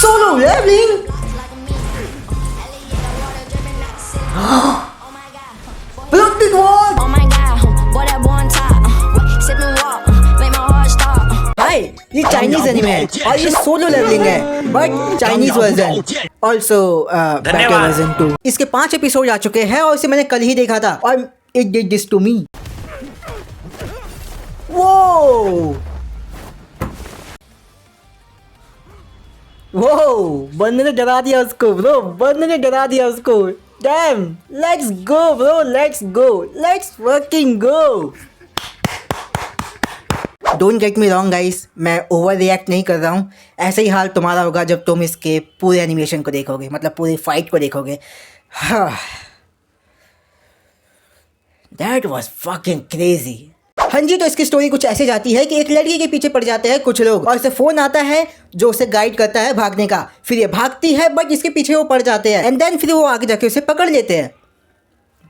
Solo leveling? Blooded what? Oh my god, boy that boy on top, sip and walk, make my heart stop. भाई ये Chinese anime है और ये solo levelling है but Chinese version also better version 2। इसके 5 episode आ चुके हैं और इसे मैंने कल ही देखा था और it did this to me. वो बंदे ने डरा दिया उसको ब्रो, बंदे ने डरा दिया उसको। Dam, let's go bro, let's go, let's working go. Don't get me wrong guys, मैं ओवर रिएक्ट नहीं कर रहा हूँ। ऐसे ही हाल तुम्हारा होगा जब तुम इसके पूरे एनिमेशन को देखोगे, मतलब पूरी फाइट को देखोगे। That was fucking crazy. हाँ जी, तो इसकी स्टोरी कुछ ऐसे जाती है कि एक लड़की के पीछे पड़ जाते हैं कुछ लोग और इसे फोन आता है जो उसे गाइड करता है भागने का। फिर ये भागती है बट इसके पीछे वो पड़ जाते हैं एंड देन फिर वो आगे जाके उसे पकड़ लेते हैं।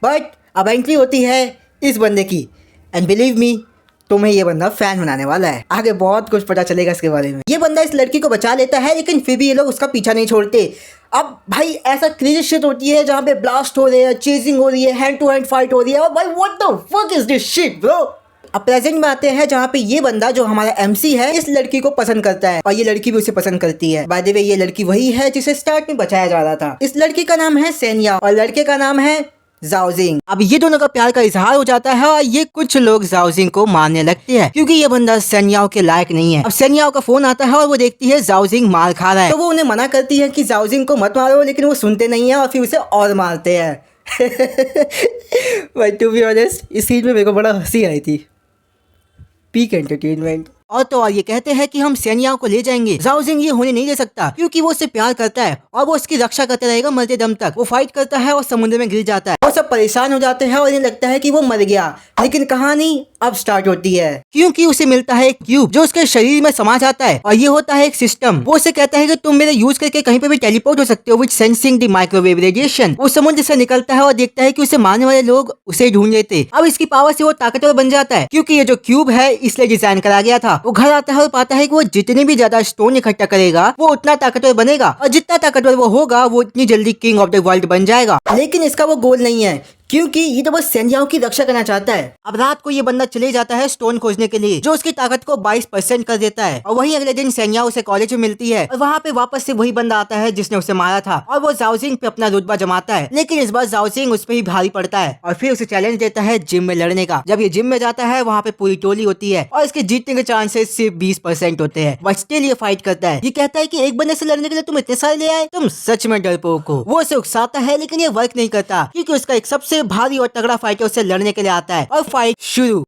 बट अब एंट्री होती है इस बंदे की एंड बिलीव मी, तुम्हें ये बंदा फैन बनाने वाला है। आगे बहुत कुछ पता चलेगा इसके बारे में। ये बंदा इस लड़की को बचा लेता है लेकिन फिर भी ये लोग उसका पीछा नहीं छोड़ते। अब भाई ऐसा क्रेजी शिट होती है जहाँ पे ब्लास्ट हो रहे हैं, चेजिंग हो रही है, हैंड टू हैंड फाइट हो रही है और भाई what the fuck is this shit bro. अब प्रेजेंट में आते हैं जहाँ पे ये बंदा जो हमारा एमसी है इस लड़की को पसंद करता है और ये लड़की भी उसे पसंद करती है। बाय द वे ये लड़की वही है जिसे स्टार्ट में बचाया जा रहा था। इस लड़की का नाम है सेनिया और लड़के का नाम है जाओजिंग। अब ये दोनों का प्यार का इजहार हो जाता है और ये कुछ लोग जाओजिंग को मारने लगते हैं क्योंकि ये बंदा सेनियाओ के लायक नहीं है। अब सेनियाओ का फोन आता है और वो देखती है जाओजिंग मार खा रहा है तो वो उन्हें मना करती है कि जाओजिंग को मत मारो, लेकिन वो सुनते नहीं है और फिर उसे और मारते हैं। बट टू बी ऑनेस्ट इस सीन में मेरे को बड़ा हंसी आई थी। Peak entertainment. और तो और ये कहते हैं कि हम सेनियाओ को ले जाएंगे। जाओजिंग ये होने नहीं दे सकता क्योंकि वो उससे प्यार करता है और वो उसकी रक्षा करता रहेगा मरते दम तक। वो फाइट करता है और समुद्र में गिर जाता है। वो सब परेशान हो जाते हैं और इन्हें लगता है कि वो मर गया, लेकिन कहानी अब स्टार्ट होती है क्योंकि उसे मिलता है एक क्यूब जो उसके शरीर में समा जाता है और ये होता है एक सिस्टम। वो उसे कहता है कि तुम मेरे यूज करके कहीं पे भी टेलीपोर्ट हो सकते हो with sensing the microwave radiation. वो समुद्र से निकलता है और देखता है कि उसे मारने वाले लोग उसे ढूंढ लेते। अब इसकी पावर से वो ताकतवर बन जाता है क्योंकि ये जो क्यूब है इसलिए डिजाइन करा गया था। वो घर आता है और पाता है कि वो जितने भी ज्यादा स्टोन इकट्ठा करेगा वो उतना ताकतवर बनेगा और जितना ताकतवर वो होगा वो उतनी जल्दी किंग ऑफ द वर्ल्ड बन जाएगा। लेकिन इसका वो गोल नहीं है क्योंकि ये तो बस सेनियाओ की रक्षा करना चाहता है। अब रात को ये बंदा चले जाता है स्टोन खोजने के लिए जो उसकी ताकत को 22% कर देता है और वही अगले दिन सेनियाओ उसे कॉलेज में मिलती है और वहाँ पे वापस से वही बंदा आता है जिसने उसे मारा था और वो जाओजिंग पे अपना रुतबा जमाता है। लेकिन इस बार जाओजिंग उस पर ही भारी पड़ता है और फिर उसे चैलेंज देता है जिम में लड़ने का। जब ये जिम में जाता है वहाँ पे पूरी टोली होती है और इसके जीतने के चांसेस सिर्फ 20% होते हैं। बट स्टिल ये फाइट करता है। ये कहता है कि एक बंदे से लड़ने के लिए तुम इतने सारे ले आए, तुम सच में डरपोक हो। वो उसे उकसाता है लेकिन ये वर्क नहीं करता क्योंकि उसका एक सबसे भारी और तगड़ा फाइटर उससे लड़ने के लिए आता है और फाइट शुरू।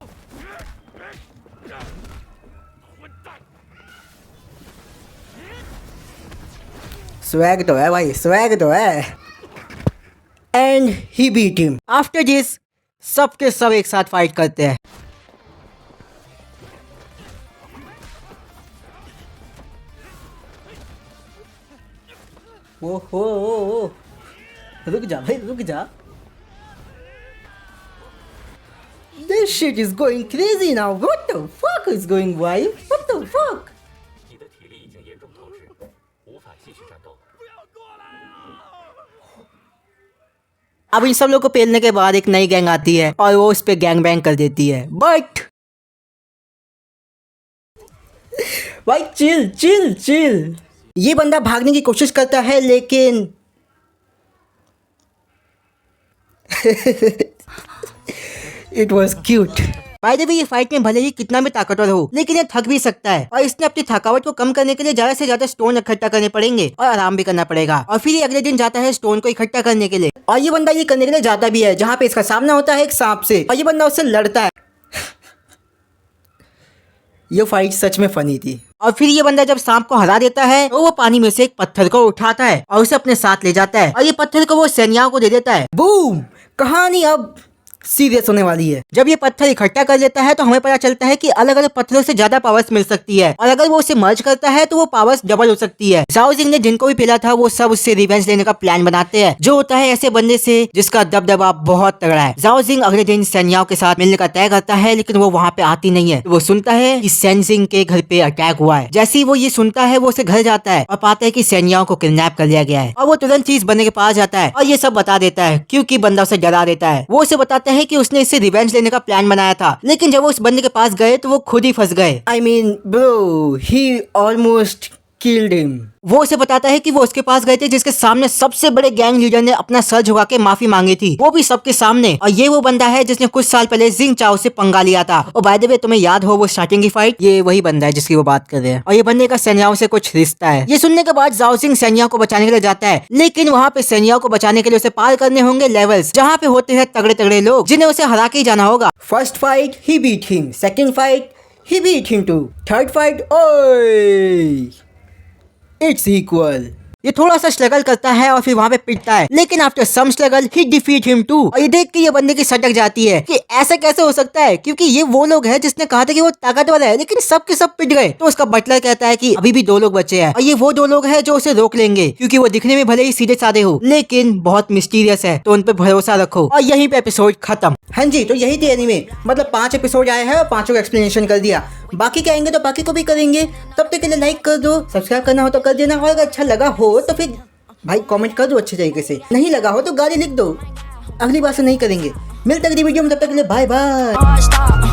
स्वैग तो है भाई, स्वैग तो है। And he beat him. After this सबके सब एक साथ फाइट करते हैं। ओहो, रुक जा भाई, रुक जा। This shit is going crazy now. What the fuck is going wild? What the fuck? अब इन सब लोग को पेलने के बाद एक नई गैंग आती है और वो उस पे गैंग बैंग कर देती है। बट भाई चिल चिल चिल। ये बंदा भागने की कोशिश करता है लेकिन it was cute. By the way ये फाइट में भले ही कितना भी ताकतवर हो लेकिन ये थक भी सकता है और इसने अपनी थकावट को कम करने के लिए ज्यादा से ज्यादा स्टोन इकट्ठा करने पड़ेंगे और आराम भी करना पड़ेगा। और फिर ये अगले दिन जाता है स्टोन को इकट्ठा करने के लिए और ये बंदा ये करने के लिए जाता भी है जहाँ पे इसका सामना होता है एक सांप से और ये बंदा उससे लड़ता है। ये फाइट सच में फनी थी। और फिर ये बंदा जब सांप को हरा देता है तो वो पानी में से एक पत्थर को उठाता है और उसे अपने साथ ले जाता है और ये पत्थर को वो सेनियाओ को दे देता है। बूम, कहानी अब सीरियस होने वाली है। जब ये पत्थर इकट्ठा कर लेता है तो हमें पता चलता है कि अलग अलग पत्थरों से ज्यादा पावर्स मिल सकती है, और अगर वो उसे मर्ज करता है तो वो पावर्स डबल हो सकती है। जाओ जिंग ने जिनको भी पेला था वो सब उससे रिवेंज लेने का प्लान बनाते हैं, जो होता है ऐसे बंदे से जिसका दबदबा बहुत तगड़ा है। जाओ जिंग अगले दिन सेन्याओ के साथ मिलने का तय करता है, लेकिन वो वहाँ पे आती नहीं है। तो वो सुनता है कि सेन जिंग के घर पे अटैक हुआ है। जैसे ही वो ये सुनता है वो उसे घर जाता है और पाता है कि सेन्याओ को किडनैप कर लिया गया है, और वो तुरंत चीज बंदे के पास जाता है और ये सब बता देता है, क्योंकि बंदा उसे डरा देता है। वो उसे बताता है कि उसने इससे रिवेंज लेने का प्लान बनाया था, लेकिन जब वो उस बंदे के पास गए तो वो खुद ही फंस गए। I mean bro, he almost killed him. वो उसे बताता है कि वो उसके पास गए थे जिसके सामने सबसे बड़े गैंग लीडर ने अपना सर झुका के माफी मांगी थी, वो भी सबके सामने। और ये वो बंदा है जिसने कुछ साल पहले जिंग चाओ से पंगा लिया था। और बाय द वे तुम्हें याद हो वो स्टार्टिंग की फाइट, ये वही बंदा है जिसकी वो बात कर रहे हैं। और ये बंदे का सेन्याओ से कुछ रिश्ता है। ये सुनने के बाद जाओ जिंग सेन्याओ को बचाने के लिए जाता है, लेकिन वहाँ पे सेन्याओ को बचाने के लिए उसे पार करने होंगे लेवल्स, जहाँ पे होते हैं तगड़े तगड़े लोग जिन्हें उसे हरा के ही जाना होगा। First fight he beat him, second fight he beat him too, third fight ओए इट्स इक्वल। ये थोड़ा सा स्ट्रगल करता है और फिर वहाँ पे पिटता है, लेकिन after some struggle he defeat him too. और ये देख के ये बंदे की सटक जाती है कि ऐसा कैसे हो सकता है, क्योंकि ये वो लोग हैं जिसने कहा था कि वो ताकतवर है, लेकिन सब के सब पिट गए। तो उसका बटलर कहता है कि अभी भी 2 लोग बचे हैं, और ये वो 2 लोग हैं जो उसे रोक लेंगे, क्योंकि वो दिखने में भले ही सीधे साधे हो लेकिन बहुत मिस्टीरियस है, तो उन पे भरोसा रखो। और यहीं पे एपिसोड खत्म। हाँ जी, तो यही थी एनीमे, मतलब 5 एपिसोड आए हैं और 5 का एक्सप्लेनेशन कर दिया। बाकी क्या आएंगे तो बाकी को भी करेंगे। तब तक के लिए लाइक कर दो, सब्सक्राइब करना हो तो कर देना, और अगर अच्छा लगा हो तो फिर भाई कमेंट कर दो अच्छे तरीके से, नहीं लगा हो तो गाली लिख दो, अगली बार से नहीं करेंगे। मिलते अगली वीडियो में, तब तक के लिए बाय बाय। Hard stop.